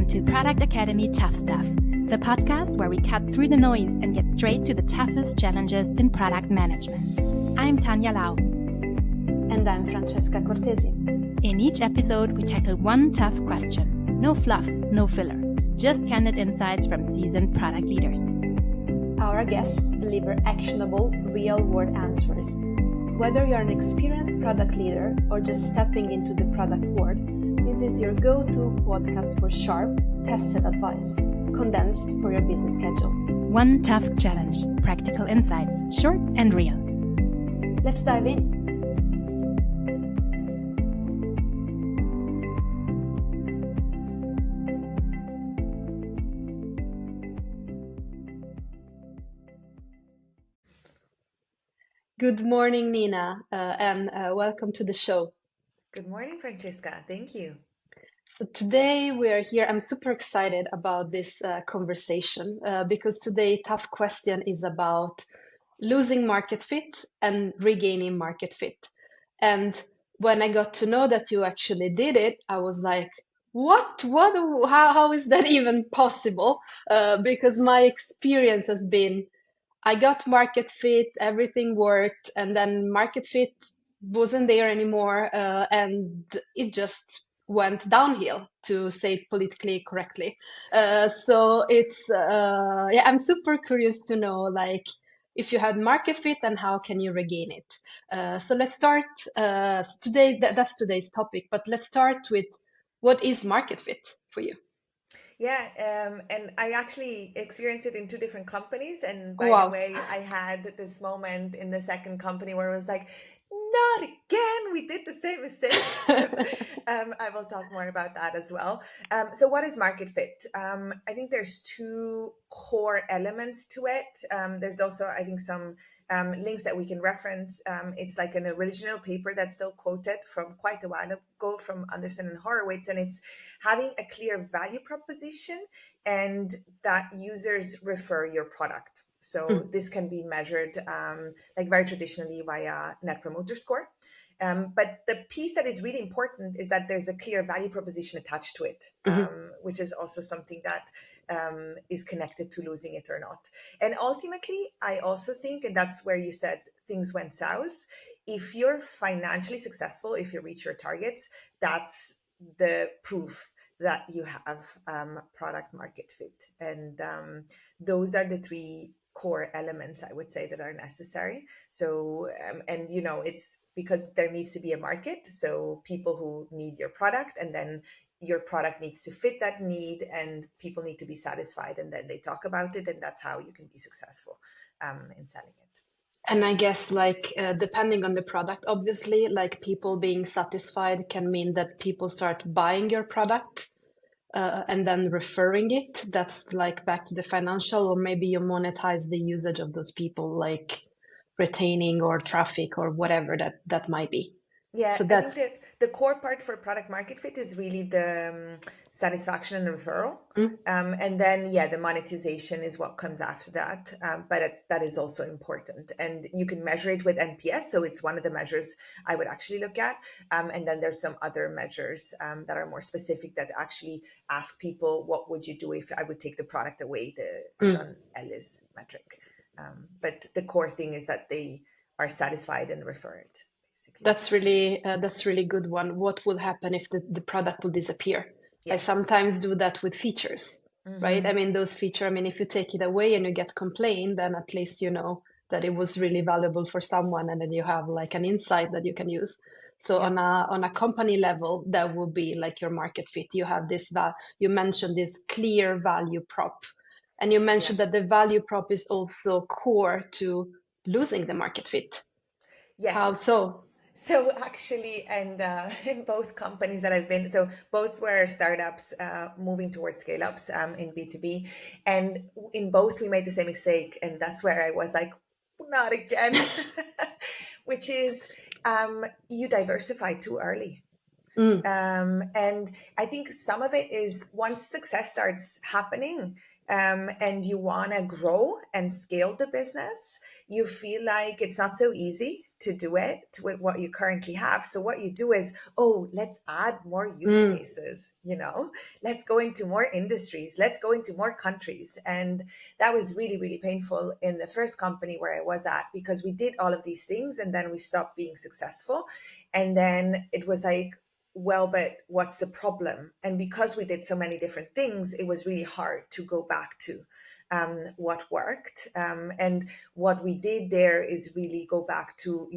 to Product Academy Tough Stuff, the podcast where we cut through the noise and get straight to the toughest challenges in product management. I'm Tanya Lau. And I'm Francesca Cortesi. In each episode, we tackle one tough question. No fluff, no filler. Just candid insights from seasoned product leaders. Our guests deliver actionable, real-world answers. Whether you're an experienced product leader or just stepping into the product world, this is your go-to podcast for sharp, tested advice, condensed for your busy schedule. One tough challenge, practical insights, short and real. Let's dive in. Good morning, Nina, and welcome to the show. Good morning, Francesca. Thank you. So today we are here. I'm super excited about this conversation because today tough question is about losing market fit and regaining market fit. And when I got to know that you actually did it, I was like, what? How is that even possible? Because my experience has been I got market fit, everything worked, and then market fit wasn't there anymore, and it just went downhill, to say it politically correctly. So it's I'm super curious to know, like, if you had market fit and how can you regain it. So let's start today. That's today's topic, but let's start with what is market fit for you? Yeah, and I actually experienced it in two different companies. And by Wow. the way, I had this moment in the second company where it was like, not again, we did the same mistake. I will talk more about that as well. So what is market fit? I think there's two core elements to it. There's also, I think, some links that we can reference. It's like an original paper that's still quoted from quite a while ago from Anderson and Horowitz, and it's having a clear value proposition and that users refer your product. So this can be measured like very traditionally via Net Promoter Score. But the piece that is really important is that there's a clear value proposition attached to it, which is also something that is connected to losing it or not. And ultimately, I also think, and that's where you said things went south, if you're financially successful, if you reach your targets, that's the proof that you have product market fit. And those are the three core elements, I would say, that are necessary. So, and you know, it's because there needs to be a market. So people who need your product, and then your product needs to fit that need, and people need to be satisfied, and then they talk about it, and that's how you can be successful in selling it. And I guess, like, depending on the product, obviously, like, people being satisfied can mean that people start buying your product and then referring it. That's like back to the financial, or maybe you monetize the usage of those people, like retaining or traffic or whatever that might be. Yeah, So I that's think the core part for product market fit is really the satisfaction and referral. And then, yeah, the monetization is what comes after that. But that is also important. And you can measure it with NPS. So it's one of the measures I would actually look at. And then there's some other measures that are more specific that actually ask people, what would you do if I would take the product away, the Sean Ellis metric. But the core thing is that they are satisfied and refer it. that's really good one. What will happen if the product will disappear? Yes. I sometimes do that with features, right? I mean, those features, I mean, if you take it away and you get complained, then at least you know that it was really valuable for someone, and then you have like an insight that you can use. So on a company level, that will be like your market fit. You have this you mentioned this clear value prop, and you mentioned that the value prop is also core to losing the market fit. Yes. How so? So actually, and in both companies that I've been, so both were startups moving towards scale-ups in B2B. And in both, we made the same mistake. And that's where I was like, not again, which is you diversify too early. And I think some of it is once success starts happening, and you want to grow and scale the business, you feel like it's not so easy. to do it with what you currently have. So what you do is, oh, let's add more use cases, let's go into more industries, let's go into more countries. And that was really, really painful in the first company where I was at, because we did all of these things and then we stopped being successful. And then it was like, well, but what's the problem? And because we did so many different things, it was really hard to go back to what worked. And what we did there is really go back to,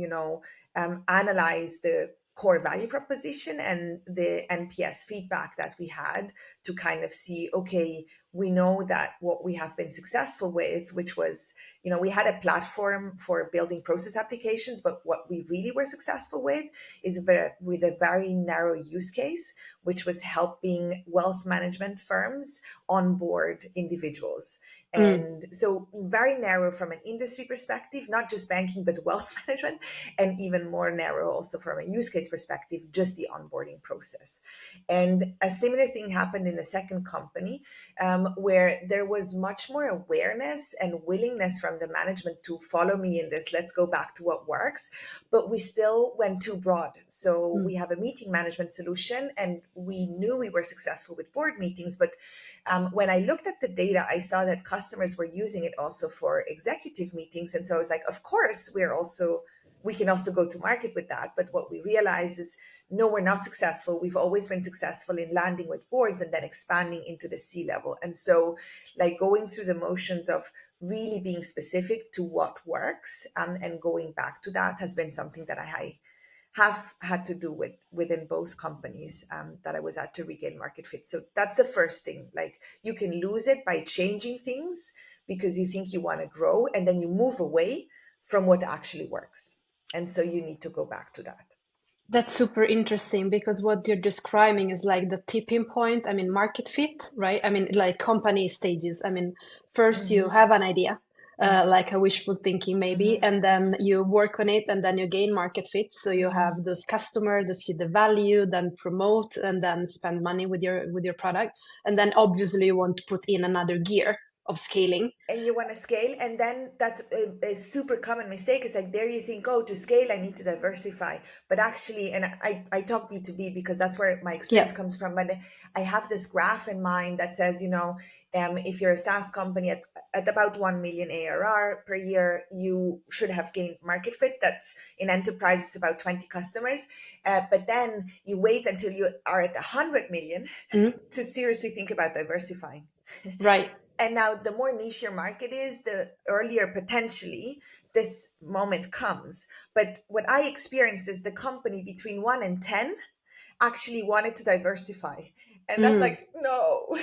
analyze the core value proposition and the NPS feedback that we had to kind of see, okay, we know that what we have been successful with, which was, we had a platform for building process applications, but what we really were successful with is with a very narrow use case, which was helping wealth management firms onboard individuals. And so very narrow from an industry perspective, not just banking, but wealth management, and even more narrow also from a use case perspective, just the onboarding process. And a similar thing happened in the second company, where there was much more awareness and willingness from the management to follow me in this, let's go back to what works, but we still went too broad. So we have a meeting management solution, and we knew we were successful with board meetings, but when I looked at the data, I saw that customers were using it also for executive meetings. And so I was like, of course, we can also go to market with that. But what we realized is, no, we're not successful. We've always been successful in landing with boards and then expanding into the C-level. And so like going through the motions of really being specific to what works and going back to that has been something that I have had to do within both companies that I was at to regain market fit. So that's the first thing. Like, you can lose it by changing things because you think you want to grow, and then you move away from what actually works. And so you need to go back to that. That's super interesting, because what you're describing is like the tipping point. I mean, market fit, right? I mean, like company stages. I mean, first you have an idea, like a wishful thinking maybe, and then you work on it, and then you gain market fit. So you have those customers, they see the value, then promote, and then spend money with your product. And then obviously you want to put in another gear of scaling. And you want to scale, and then that's a super common mistake. It's like, there you think, oh, to scale I need to diversify, but actually, and I talk B2B because that's where my experience comes from, but I have this graph in mind that says, if you're a SaaS company at about 1 million ARR per year, you should have gained market fit. That's in enterprise, it's about 20 customers, but then you wait until you are at 100 million to seriously think about diversifying. Right. And now the more niche your market is, the earlier potentially this moment comes. But what I experienced is the company between 1 and 10 actually wanted to diversify. And that's like, no.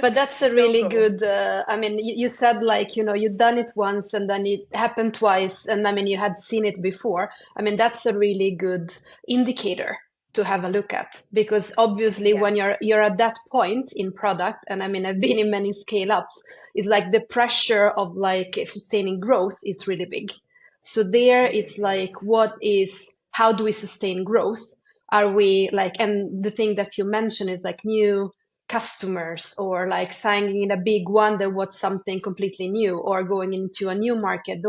But that's a really good, I mean, you said like, you've done it once and then it happened twice. And I mean, you had seen it before. I mean, that's a really good indicator to have a look at, because obviously when you're at that point in product, and I mean, I've been in many scale ups, it's like the pressure of like sustaining growth is really big. So there it's like, how do we sustain growth? Are we like, and the thing that you mentioned is like new customers, or like signing in a big one that was something completely new, or going into a new market.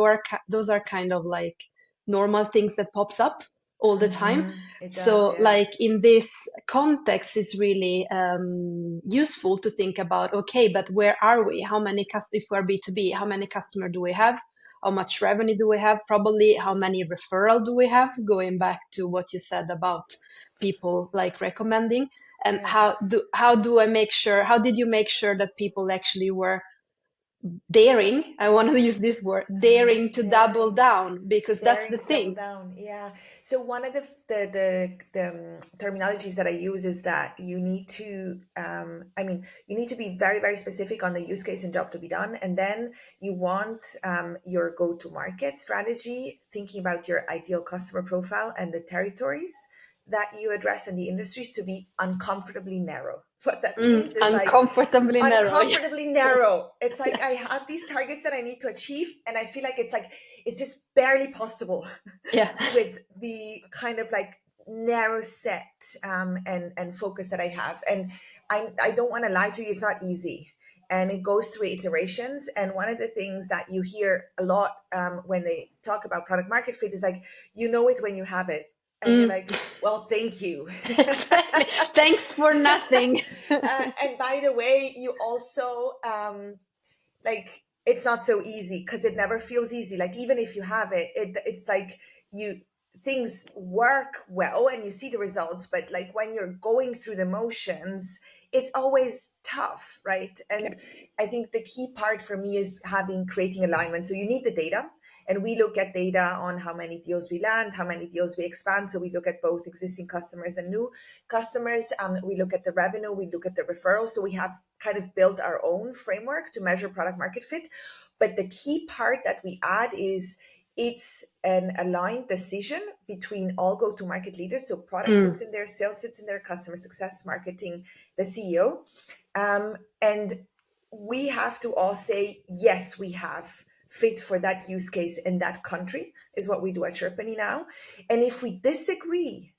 Those are kind of like normal things that pops up all the time. So like in this context, it's really useful to think about, okay, but where are we? How many customers, if we're B2B, how many customers do we have? How much revenue do we have? Probably how many referral do we have? Going back to what you said about people like recommending, and how do I make sure? How did you make sure that people actually were daring? I want to use this word, daring to double down, because that's the thing. Yeah. So one of the terminologies that I use is that you need to, you need to be very, very specific on the use case and job to be done. And then you want your go-to-market strategy, thinking about your ideal customer profile and the territories that you address in the industries, to be uncomfortably narrow. What that means is uncomfortably narrow. It's like, I have these targets that I need to achieve, and I feel like it's just barely possible with the kind of like narrow set and focus that I have. And I don't want to lie to you, it's not easy. and it goes through iterations. And one of the things that you hear a lot when they talk about product market fit is like, you know it when you have it. And you're like, well, thank you. Exactly. Thanks for nothing. And by the way, you also, like, it's not so easy because it never feels easy. Like, even if you have it, it's like things work well and you see the results, but like when you're going through the motions, it's always tough, right? And I think the key part for me is creating alignment. So you need the data, and we look at data on how many deals we land, how many deals we expand. So we look at both existing customers and new customers. We look at the revenue, we look at the referrals. So we have kind of built our own framework to measure product market fit. But the key part that we add is it's an aligned decision between all go-to-market leaders. So product sits in there, sales sits in there, customer success, marketing, the CEO. And we have to all say, yes, we have fit for that use case in that country, is what we do at Sherpany now. And if we disagree,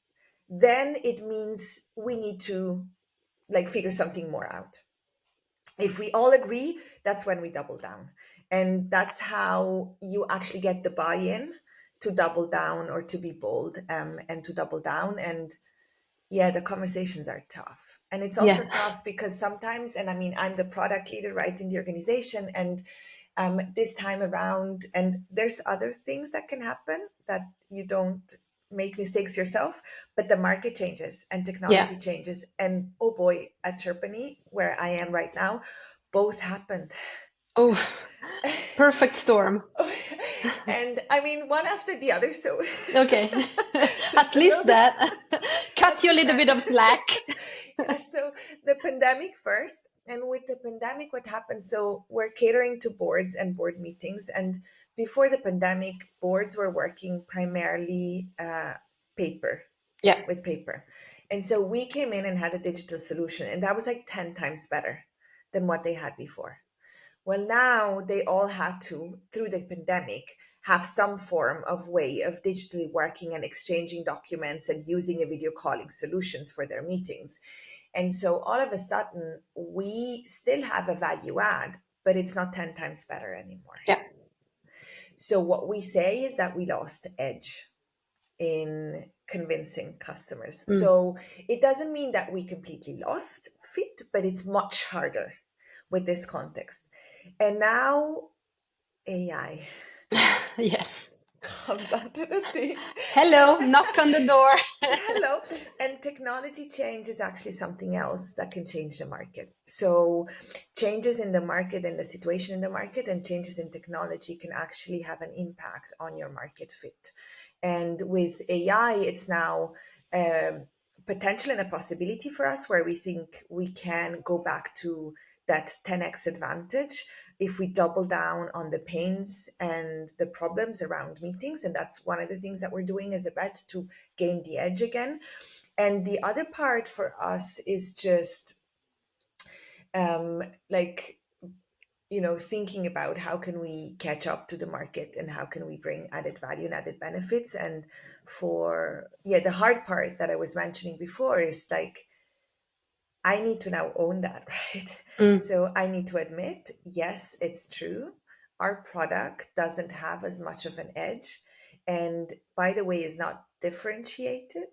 then it means we need to like figure something more out. If we all agree, that's when we double down. And that's how you actually get the buy-in to double down or to be bold, and to double down. And yeah, the conversations are tough. And it's also tough because sometimes, and I mean, I'm the product leader right in the organization, and this time around, and there's other things that can happen that you don't make mistakes yourself, but the market changes and technology changes. And oh boy, at Sherpany, where I am right now, both happened. Oh, perfect storm. And I mean, one after the other. So okay, at least that cut you a little bit of slack. So the pandemic first, and with the pandemic, what happened? So we're catering to boards and board meetings, and before the pandemic, boards were working primarily with paper. And so we came in and had a digital solution, and that was like 10 times better than what they had before. Well, now they all had to, through the pandemic, have some form of way of digitally working and exchanging documents and using a video calling solutions for their meetings. And so all of a sudden, we still have a value add, but it's not 10 times better anymore. Yeah. So what we say is that we lost edge in convincing customers. So it doesn't mean that we completely lost fit, but it's much harder with this context. And now AI comes onto the scene. Hello, knock on the door. Hello. And technology change is actually something else that can change the market. So changes in the market and the situation in the market and changes in technology can actually have an impact on your market fit. And with AI, it's now potential and a possibility for us where we think we can go back to that 10x advantage if we double down on the pains and the problems around meetings. And that's one of the things that we're doing as a bet to gain the edge again. And the other part for us is just thinking about how can we catch up to the market and how can we bring added value and added benefits. And the hard part that I was mentioning before is like, I need to now own that, right? So I need to admit, yes, it's true. Our product doesn't have as much of an edge. And by the way, is not differentiated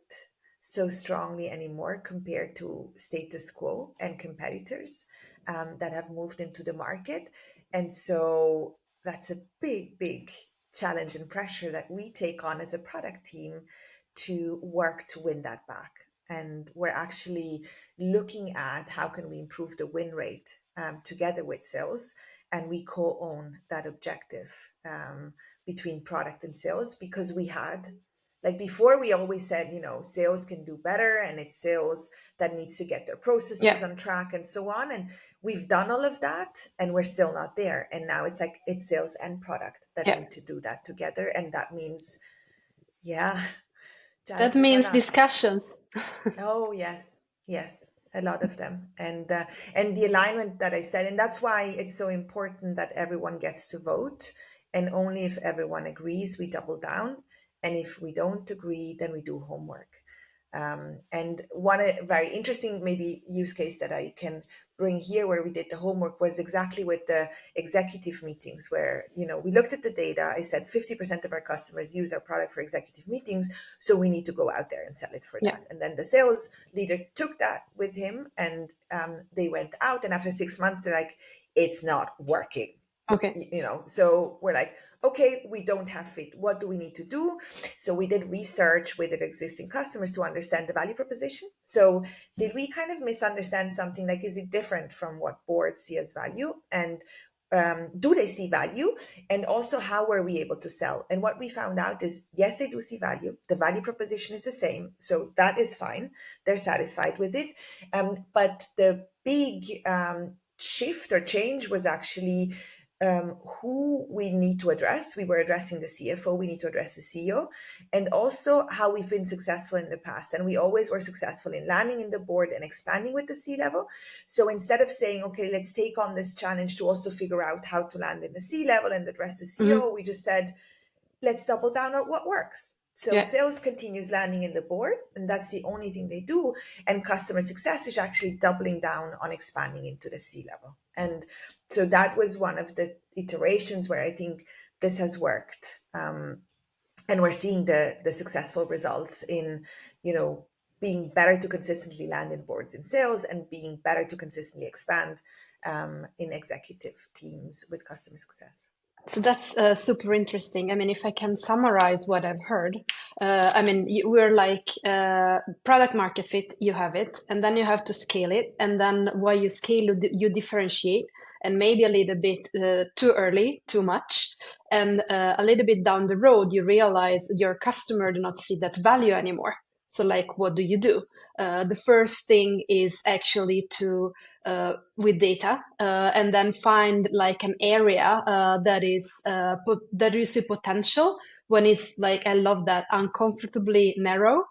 so strongly anymore compared to status quo and competitors that have moved into the market. And so that's a big, big challenge and pressure that we take on as a product team to work to win that back. And we're actually looking at how can we improve the win rate together with sales, and we co-own that objective between product and sales, because we had, like before, we always said, sales can do better, and it's sales that needs to get their processes on track and so on. And we've done all of that, and we're still not there. And now it's like it's sales and product that need to do that together, and that means, that means discussions. Oh, yes, a lot of them. And the alignment that I said, and that's why it's so important that everyone gets to vote. And only if everyone agrees, we double down. And if we don't agree, then we do homework. And one very interesting maybe use case that I can bring here, where we did the homework, was exactly with the executive meetings, where, we looked at the data. I said 50% of our customers use our product for executive meetings, so we need to go out there and sell it for Yeah. that. And then the sales leader took that with him, and they went out, and after 6 months, they're like, it's not working. Okay. So we're like, okay, we don't have fit. What do we need to do? So we did research with the existing customers to understand the value proposition. So did we kind of misunderstand something? Like, is it different from what boards see as value? And do they see value? And also, how were we able to sell? And what we found out is, yes, they do see value. The value proposition is the same. So that is fine. They're satisfied with it. But the big shift or change was actually who we need to address. We were addressing the CFO, we need to address the CEO, and also how we've been successful in the past. And we always were successful in landing in the board and expanding with the C-level. So instead of saying, okay, let's take on this challenge to also figure out how to land in the C-level and address the CEO, we just said, let's double down on what works. So sales continues landing in the board, and that's the only thing they do. And customer success is actually doubling down on expanding into the C-level. And so that was one of the iterations where I think this has worked. And we're seeing the successful results in, being better to consistently land in boards in sales, and being better to consistently expand in executive teams with customer success. So that's super interesting. I mean, if I can summarize what I've heard, we're like product market fit, you have it, and then you have to scale it. And then while you scale, you differentiate, and maybe a little bit too early, too much. And a little bit down the road, you realize your customer do not see that value anymore. So like, what do? The first thing is actually to with data, and then find like an area that you see potential when it's like, I love that, uncomfortably narrow.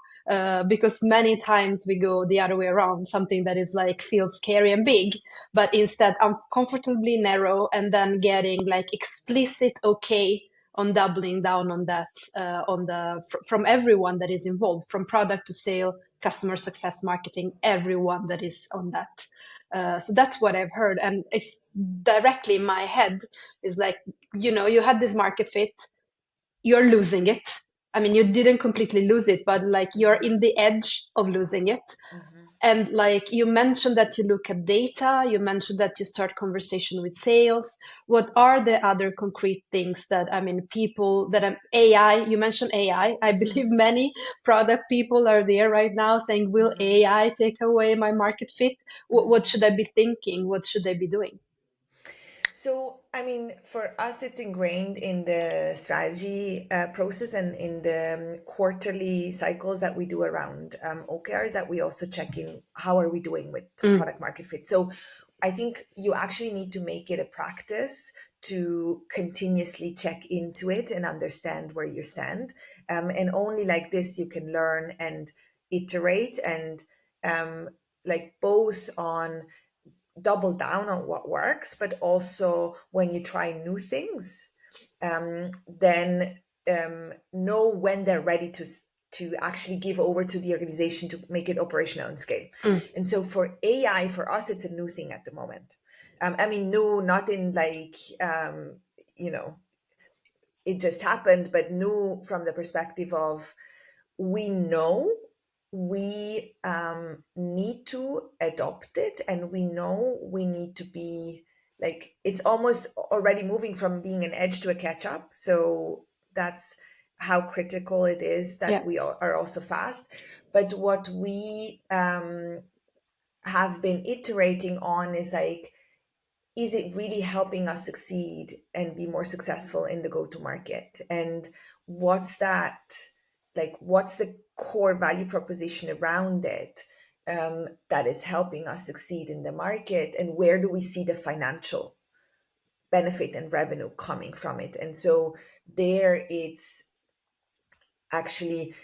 Because many times we go the other way around, something that is like feels scary and big, but instead uncomfortably narrow, and then getting like explicit okay on doubling down on that from everyone that is involved, from product to sale, customer success, marketing, everyone that is on that. So that's what I've heard, and it's directly in my head is like, you had this market fit, you're losing it. I mean, you didn't completely lose it, but like you're in the edge of losing it. And like you mentioned that you look at data, you mentioned that you start conversation with sales. What are the other concrete things that, people that AI, you mentioned AI. I believe many product people are there right now saying, will AI take away my market fit? What should I be thinking? What should I be doing? So, for us, it's ingrained in the strategy process and in the quarterly cycles that we do around OKRs, that we also check in how are we doing with product market fit. So I think you actually need to make it a practice to continuously check into it and understand where you stand. And only like this you can learn and iterate, and like both on double down on what works, but also when you try new things, then know when they're ready to actually give over to the organization to make it operational and scale. And so for AI, for us, it's a new thing at the moment. New, not in like, it just happened, but new from the perspective of, we know we need to adopt it, and we know we need to be like, it's almost already moving from being an edge to a catch up. So that's how critical it is that we are also fast. But what we have been iterating on is like, is it really helping us succeed and be more successful in the go-to-market? And what's that, like, what's the core value proposition around it that is helping us succeed in the market? And where do we see the financial benefit and revenue coming from it? And so there it's actually,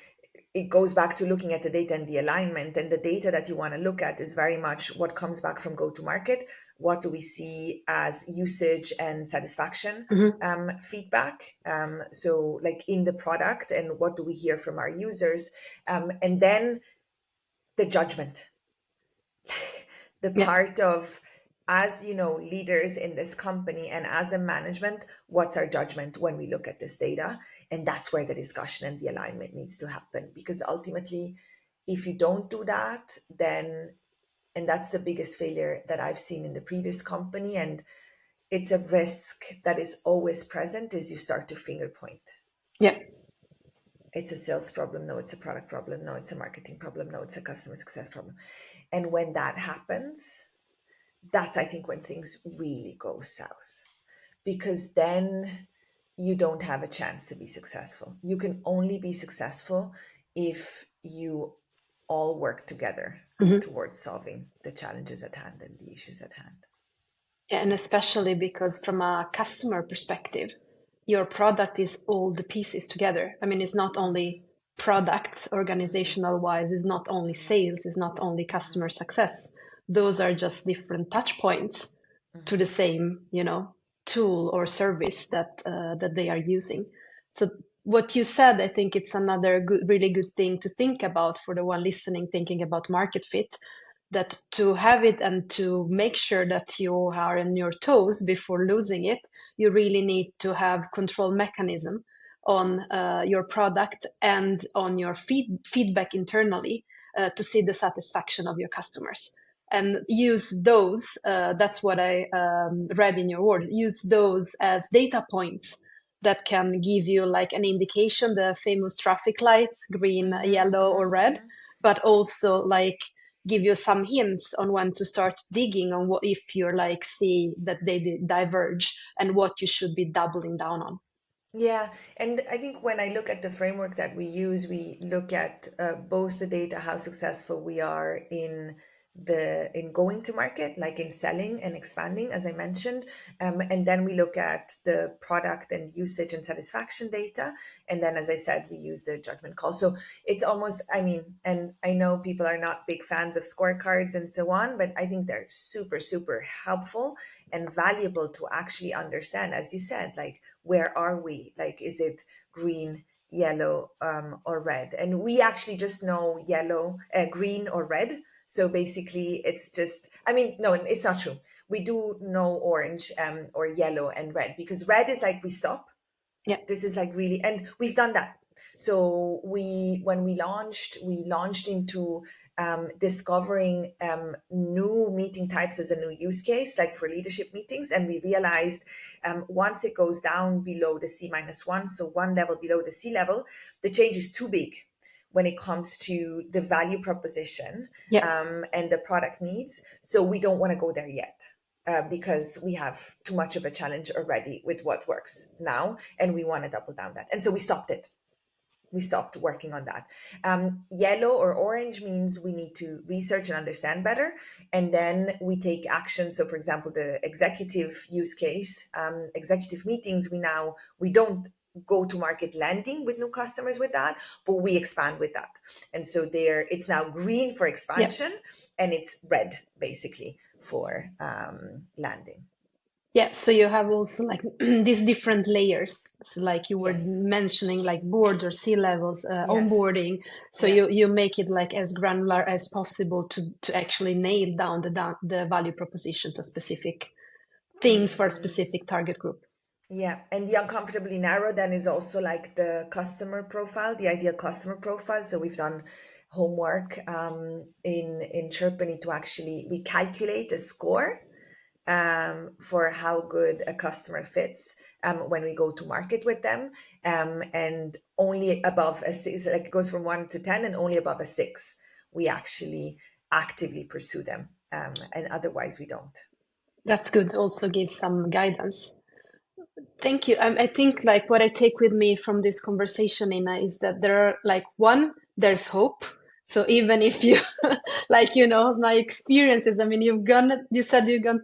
it goes back to looking at the data and the alignment. And the data that you want to look at is very much what comes back from go-to-market. What do we see as usage and satisfaction feedback? So like in the product, and what do we hear from our users? And then the judgment, the part of as leaders in this company and as a management, what's our judgment when we look at this data? And that's where the discussion and the alignment needs to happen, because ultimately, if you don't do that, then, and that's the biggest failure that I've seen in the previous company, and it's a risk that is always present, is you start to finger point. Yeah. It's a sales problem. No, it's a product problem. No, it's a marketing problem. No, it's a customer success problem. And when that happens, that's, I think, when things really go south, because then you don't have a chance to be successful. You can only be successful if you all work together towards solving the challenges at hand and the issues at hand. Yeah, and especially because from a customer perspective, your product is all the pieces together. I mean, it's not only product organizational wise, it's not only sales, it's not only customer success. Those are just different touch points to the same, tool or service that they are using. So what you said, I think it's another really good thing to think about for the one listening, thinking about market fit, that to have it and to make sure that you are on your toes before losing it, you really need to have control mechanism on your product and on your feedback internally to see the satisfaction of your customers. And use those, that's what I read in your word, use those as data points that can give you like an indication, the famous traffic lights, green, yellow, or red, but also like give you some hints on when to start digging on what if you're like see that they diverge and what you should be doubling down on. Yeah, and I think when I look at the framework that we use, we look at both the data, how successful we are in going to market, like in selling and expanding, as I mentioned, and then we look at the product and usage and satisfaction data, and then, as I said, we use the judgment call. So it's almost, I mean, and I know people are not big fans of scorecards and so on, but I think they're super, super helpful and valuable to actually understand, as you said, like, where are we? Like, is it green, yellow, or red? And we actually just know yellow, green, or red. So basically, it's just, I mean, no, it's not true. We do know orange, or yellow and red, because red is like we stop. Yeah. This is like really, and we've done that. So when we launched into discovering new meeting types as a new use case, like for leadership meetings. And we realized once it goes down below the C-1, so one level below the C level, the change is too big when it comes to the value proposition and the product needs. So we don't want to go there yet. Because we have too much of a challenge already with what works now, and we want to double down that. And so we stopped it. We stopped working on that. Yellow or orange means we need to research and understand better, and then we take action. So, for example, the executive use case, executive meetings, we don't go to market landing with new customers with that, but we expand with that. And so it's now green for expansion, and it's red basically for landing. Yeah, so you have also like these different layers. So like you were Yes. mentioning like boards or C-levels, Yes. onboarding. So Yeah. you make it like as granular as possible to actually nail down the value proposition to specific things for a specific target group. Yeah, and the uncomfortably narrow then is also like the customer profile, the ideal customer profile. So we've done homework in Sherpany to actually, we calculate a score for how good a customer fits when we go to market with them, and only above a 6, like it goes from 1 to 10, and only above a 6 we actually actively pursue them, and otherwise we don't. That's good. Also gives some guidance. Thank you. I think like what I take with me from this conversation, Ina, is that there are like there's hope. So even if you like, my experiences, I mean, you said you've gone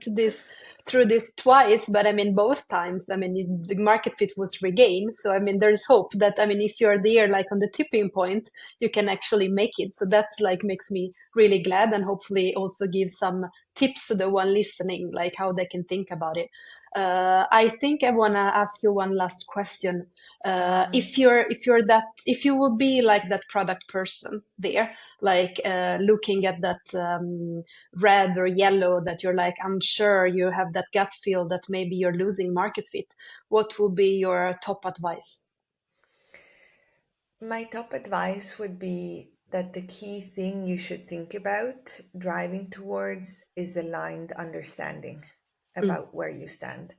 through this twice, but I mean, both times, I mean, the market fit was regained. So, I mean, there's hope that, I mean, if you're there, like on the tipping point, you can actually make it. So that's like makes me really glad, and hopefully also give some tips to the one listening, like how they can think about it. I think I want to ask you one last question. If you would be like that product person there, like looking at that red or yellow that you're like unsure, you have that gut feel that maybe you're losing market fit, what would be your top advice? My top advice would be that the key thing you should think about driving towards is aligned understanding about where you stand.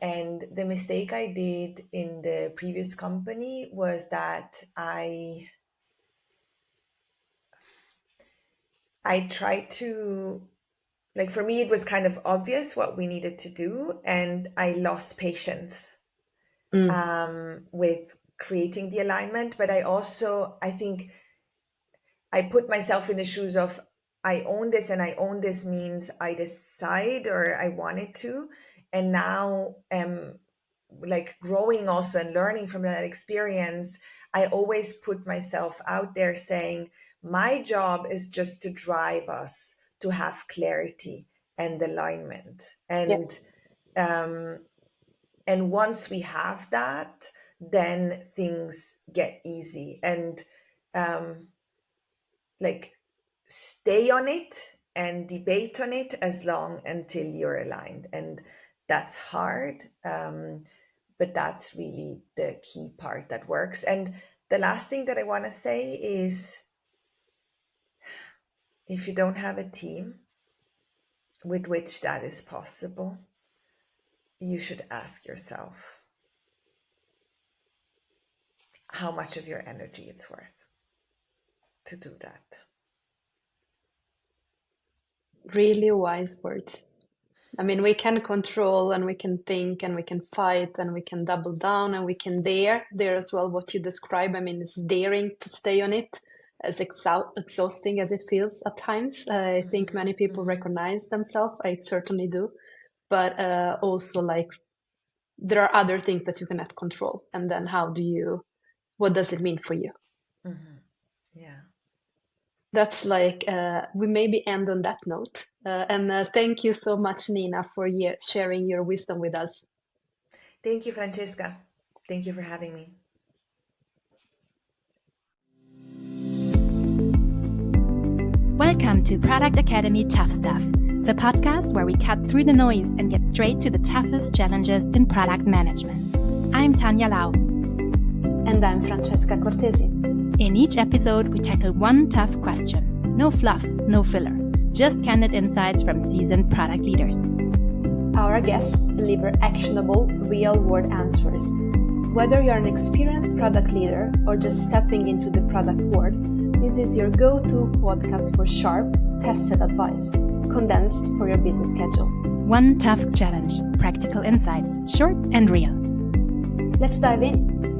And the mistake I did in the previous company was that I tried to, like, for me, it was kind of obvious what we needed to do, and I lost patience with creating the alignment. But I think I put myself in the shoes of I own this, and I own this means I decide or I wanted to. And now, like growing also and learning from that experience, I always put myself out there saying, my job is just to drive us to have clarity and alignment. And once we have that, then things get easy. And like stay on it and debate on it as long until you're aligned. And that's hard, but that's really the key part that works. And the last thing that I want to say is, if you don't have a team with which that is possible, you should ask yourself how much of your energy it's worth to do that. Really wise words. I mean, we can control and we can think and we can fight and we can double down and we can dare as well. What you describe, I mean, it's daring to stay on it, as exhausting as it feels at times. I think many people recognize themselves. I certainly do. But also, like, there are other things that you cannot control. And then what does it mean for you? Yeah. That's like, we maybe end on that note. And thank you so much, Nina, for sharing your wisdom with us. Thank you, Francesca. Thank you for having me. Welcome to Product Academy Tough Stuff, the podcast where we cut through the noise and get straight to the toughest challenges in product management. I'm Tanya Lau. And I'm Francesca Cortesi. In each episode, we tackle one tough question. No fluff, no filler. Just candid insights from seasoned product leaders. Our guests deliver actionable, real-world answers. Whether you're an experienced product leader or just stepping into the product world, this is your go-to podcast for sharp, tested advice, condensed for your busy schedule. One tough challenge, practical insights, short and real. Let's dive in.